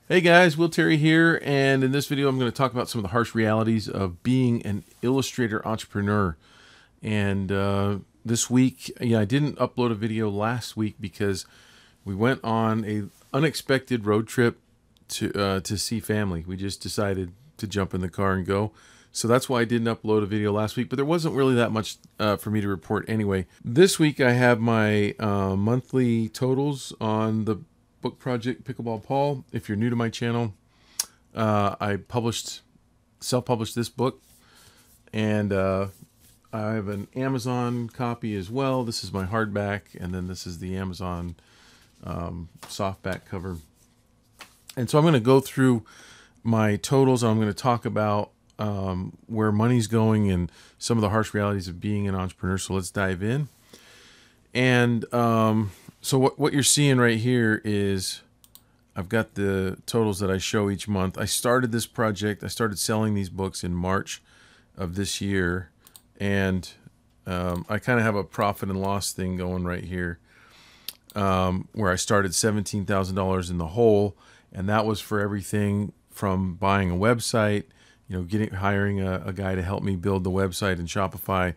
Hey guys, Will Terry here, and in this video I'm going to talk about some of the harsh realities of being an Illustrator entrepreneur. And this week, I didn't upload a video last week because we went on a unexpected road trip to see family. We just decided to jump in the car and go. So that's why I didn't upload a video last week, but there wasn't really that much for me to report anyway. This week I have my monthly totals on the book project Pickleball Paul. If you're new to my channel, I self-published this book, and I have an Amazon copy as well. This is my hardback, and then this is the Amazon softback cover. And so I'm going to go through my totals, and I'm going to talk about where money's going and some of the harsh realities of being an entrepreneur. So let's dive in. And so what you're seeing right here is I've got the totals that I show each month. I started this project, I started selling these books in March of this year, and I kind of have a profit and loss thing going right here, where I started $17,000 in the hole, and that was for everything from buying a website, hiring a guy to help me build the website in Shopify,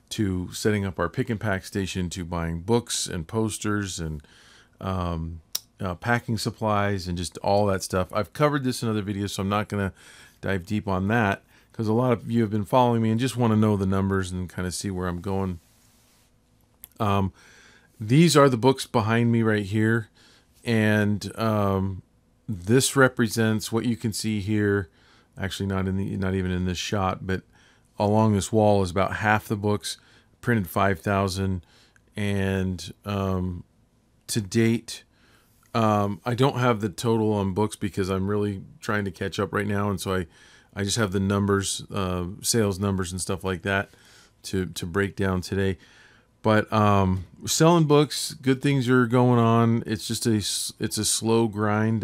to setting up our pick and pack station, to buying books and posters and packing supplies and just all that stuff. I've covered this in other videos, so I'm not going to dive deep on that because a lot of you have been following me and just want to know the numbers and kind of see where I'm going. These are the books behind me right here, and this represents what you can see here. Actually, not even in this shot, but along this wall is about half the books, printed 5,000, and to date, I don't have the total on books because I'm really trying to catch up right now, and so I just have the numbers, sales numbers and stuff like that to break down today. But we're selling books, good things are going on. It's just it's a slow grind.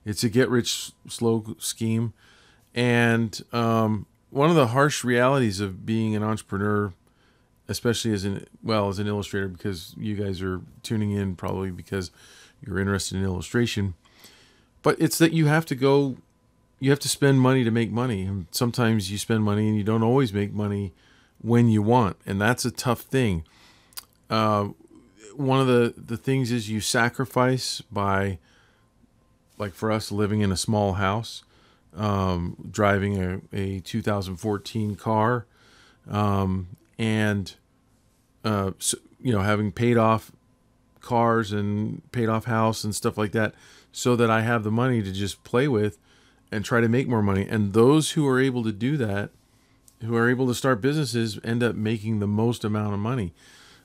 It's a get rich slow scheme, and one of the harsh realities of being an entrepreneur, especially as an illustrator, because you guys are tuning in probably because you're interested in illustration, but it's that you have to spend money to make money. And sometimes you spend money and you don't always make money when you want, and that's a tough thing. One of the things is you sacrifice by, like for us, living in a small house, driving a 2014 car, and having paid off cars and paid off house and stuff like that, so that I have the money to just play with and try to make more money. And those who are able to do that, who are able to start businesses, end up making the most amount of money.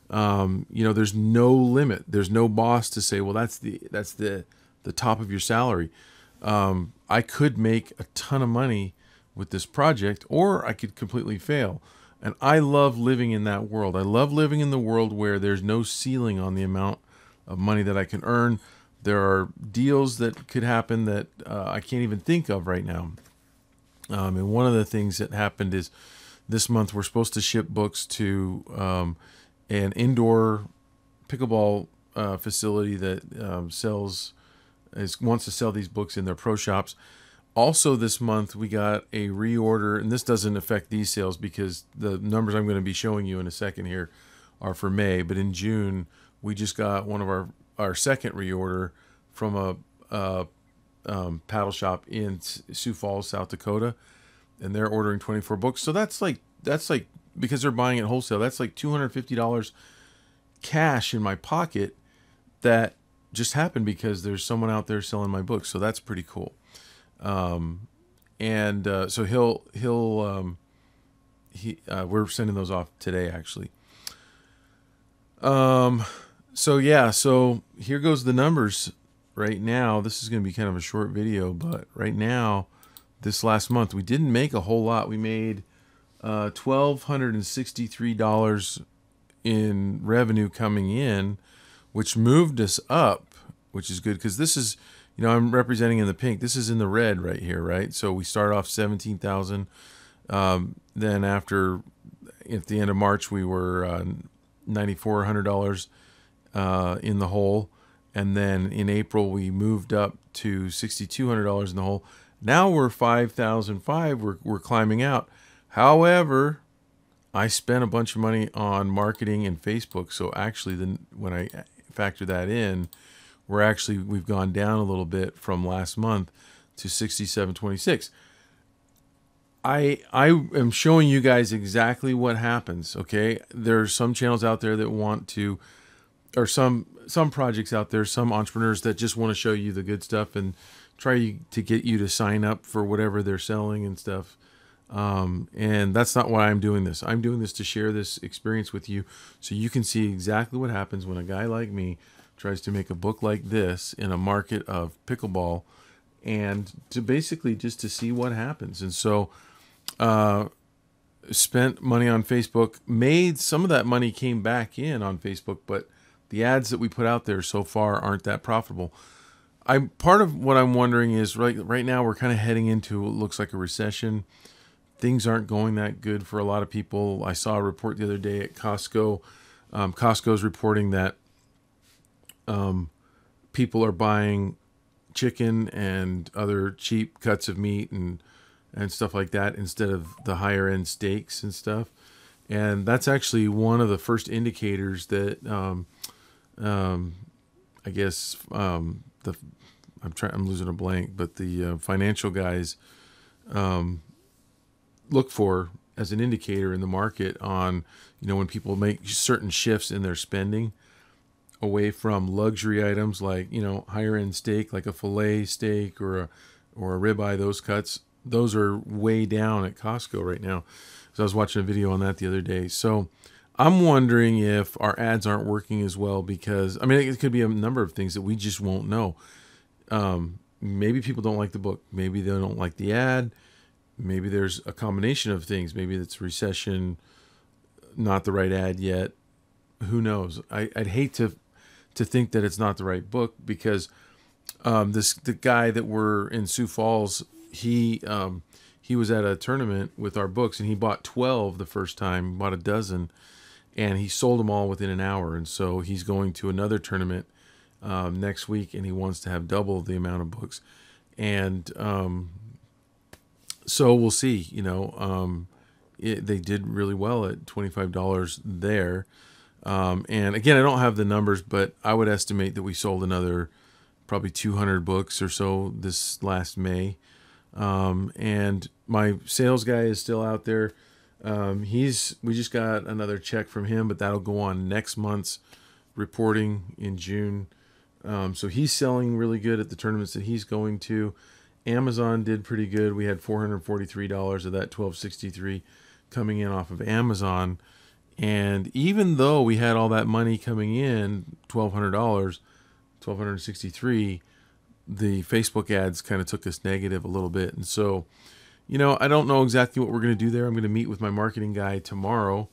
There's no limit. There's no boss to say, well, that's the top of your salary. I could make a ton of money with this project, or I could completely fail. And I love living in that world. I love living in the world where there's no ceiling on the amount of money that I can earn. There are deals that could happen that I can't even think of right now. And one of the things that happened is this month we're supposed to ship books to an indoor pickleball facility that wants to sell these books in their pro shops. Also this month we got a reorder, and this doesn't affect these sales because the numbers I'm going to be showing you in a second here are for May, but in June we just got one of our second reorder from a paddle shop in Sioux Falls, South Dakota, and they're ordering 24 books. So that's like because they're buying at wholesale, that's like $250 cash in my pocket that just happened because there's someone out there selling my books. So that's pretty cool. So we're sending those off today, actually. So here goes the numbers right now. This is going to be kind of a short video, but right now, this last month, we didn't make a whole lot. We made $1,263 in revenue coming in, which moved us up, which is good because this is, I'm representing in the pink. This is in the red right here, right? So we start off 17,000. Then at the end of March, we were $9,400 in the hole, and then in April we moved up to $6,200 in the hole. Now we're $5,005. We're climbing out. However, I spent a bunch of money on marketing and Facebook. So actually, when I factor that in, we've gone down a little bit from last month to 67.26. I am showing you guys exactly what happens. Okay, there's some channels out there that want to, or some projects out there, some entrepreneurs that just want to show you the good stuff and try to get you to sign up for whatever they're selling and stuff. And that's not why I'm doing this. I'm doing this to share this experience with you so you can see exactly what happens when a guy like me tries to make a book like this in a market of pickleball, and to basically just to see what happens. And so spent money on Facebook, made some of that money came back in on Facebook, but the ads that we put out there so far aren't that profitable. Part of what I'm wondering is right now we're kind of heading into what looks like a recession. Things aren't going that good for a lot of people. I saw a report the other day at Costco. Costco's reporting that people are buying chicken and other cheap cuts of meat and stuff like that instead of the higher end steaks and stuff. And that's actually one of the first indicators that I guess I'm losing a blank, but the financial guys look for as an indicator in the market on, when people make certain shifts in their spending away from luxury items like, higher end steak, like a filet steak or a ribeye, those cuts, those are way down at Costco right now. So I was watching a video on that the other day. So I'm wondering if our ads aren't working as well because, it could be a number of things that we just won't know. Maybe people don't like the book. Maybe they don't like the ad. Maybe there's a combination of things. Maybe it's recession, not the right ad yet. Who knows? I'd hate to think that it's not the right book because the guy that we're in Sioux Falls, he was at a tournament with our books and he bought 12 the first time, bought a dozen, and he sold them all within an hour. And so he's going to another tournament next week, and he wants to have double the amount of books. And so we'll see. They did really well at $25 there. And again, I don't have the numbers, but I would estimate that we sold another probably 200 books or so this last May. And my sales guy is still out there. We just got another check from him, but that'll go on next month's reporting in June. So he's selling really good at the tournaments that he's going to. Amazon did pretty good. We had $443 of that $1,263 coming in off of Amazon. And even though we had all that money coming in, $1,263, the Facebook ads kind of took us negative a little bit. And so, I don't know exactly what we're going to do there. I'm going to meet with my marketing guy tomorrow,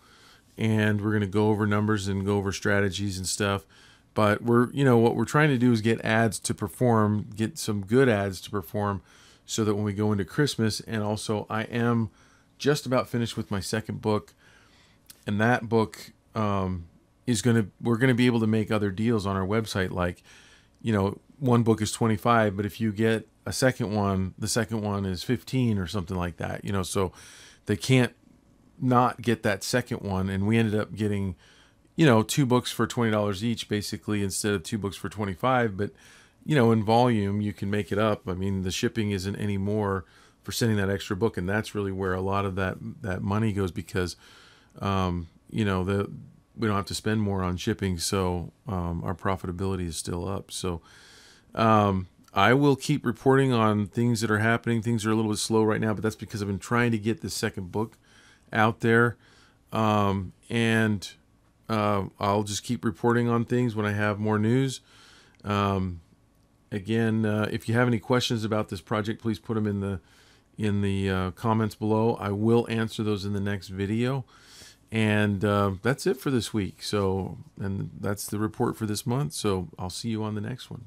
and we're going to go over numbers and go over strategies and stuff. But what we're trying to do is get ads to perform, get some good ads to perform so that when we go into Christmas, and also I am just about finished with my second book, and that book we're going to be able to make other deals on our website. Like, one book is 25, but if you get a second one, the second one is 15 or something like that, so they can't not get that second one. And we ended up getting, 2 books for $20 each, basically, instead of 2 books for 25. But, in volume, you can make it up. The shipping isn't any more for sending that extra book. And that's really where a lot of that money goes because, we don't have to spend more on shipping. So our profitability is still up. So I will keep reporting on things that are happening. Things are a little bit slow right now, but that's because I've been trying to get this second book out there. And I'll just keep reporting on things when I have more news. Again, if you have any questions about this project, please put them in the comments below. I will answer those in the next video. And that's it for this week. And that's the report for this month. So I'll see you on the next one.